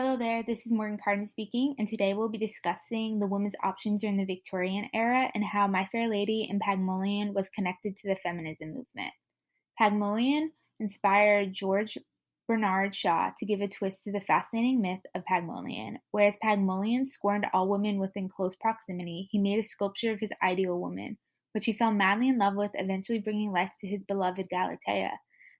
Hello there, this is Morgan Carden speaking, and today we'll be discussing the women's options during the Victorian era and how My Fair Lady and Pygmalion was connected to the feminism movement. Pygmalion inspired George Bernard Shaw to give a twist to the fascinating myth of Pygmalion. Whereas Pygmalion scorned all women within close proximity, he made a sculpture of his ideal woman, which he fell madly in love with, eventually bringing life to his beloved Galatea.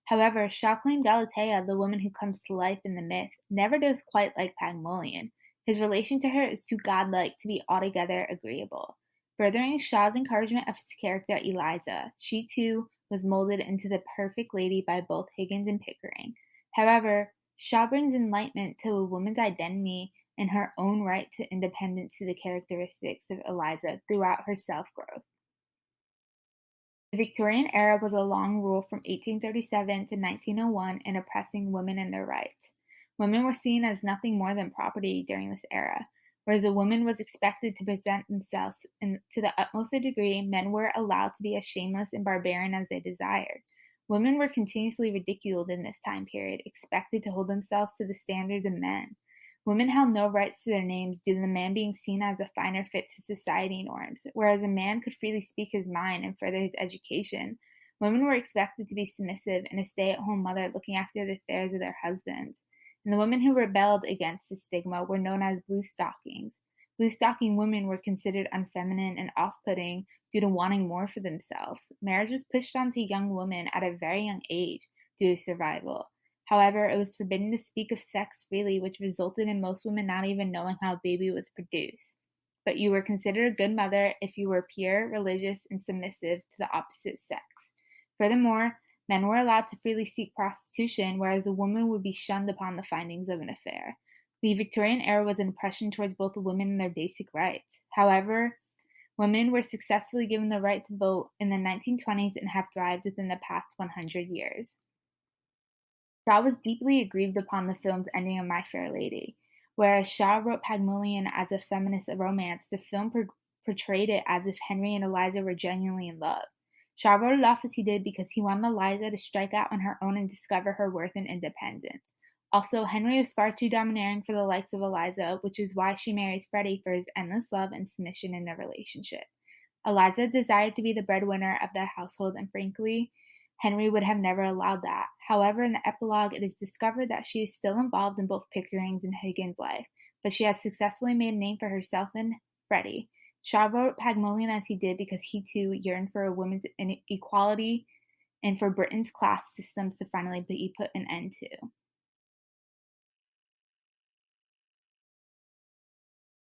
However, Shaw claimed Galatea, the woman who comes to life in the myth, never does quite like Pygmalion. His relation to her is too godlike to be altogether agreeable. Furthering Shaw's encouragement of his character Eliza, she too was molded into the perfect lady by both Higgins and Pickering. However, Shaw brings enlightenment to a woman's identity and her own right to independence to the characteristics of Eliza throughout her self-growth. The Victorian era was a long rule from 1837 to 1901 in oppressing women and their rights. Women were seen as nothing more than property during this era. Whereas a woman was expected to present themselves to the utmost degree, men were allowed to be as shameless and barbarian as they desired. Women were continuously ridiculed in this time period, expected to hold themselves to the standards of men. Women held no rights to their names due to the man being seen as a finer fit to society norms, whereas a man could freely speak his mind and further his education. Women were expected to be submissive and a stay-at-home mother looking after the affairs of their husbands. And the women who rebelled against this stigma were known as blue stockings. Blue stocking women were considered unfeminine and off-putting due to wanting more for themselves. Marriage was pushed onto young women at a very young age due to survival. However, it was forbidden to speak of sex freely, which resulted in most women not even knowing how a baby was produced. But you were considered a good mother if you were pure, religious, and submissive to the opposite sex. Furthermore, men were allowed to freely seek prostitution, whereas a woman would be shunned upon the findings of an affair. The Victorian era was an oppression towards both women and their basic rights. However, women were successfully given the right to vote in the 1920s and have thrived within the past 100 years. Shaw was deeply aggrieved upon the film's ending of My Fair Lady. Whereas Shaw wrote Pygmalion as a feminist romance, the film portrayed it as if Henry and Eliza were genuinely in love. Shaw wrote it off as he did because he wanted Eliza to strike out on her own and discover her worth and independence. Also, Henry was far too domineering for the likes of Eliza, which is why she marries Freddie for his endless love and submission in their relationship. Eliza desired to be the breadwinner of the household, and frankly, Henry would have never allowed that. However, in the epilogue, it is discovered that she is still involved in both Pickering's and Higgins' life, but she has successfully made a name for herself and Freddie. Shaw wrote Pygmalion as he did because he too yearned for a women's equality and for Britain's class systems to finally be put an end to.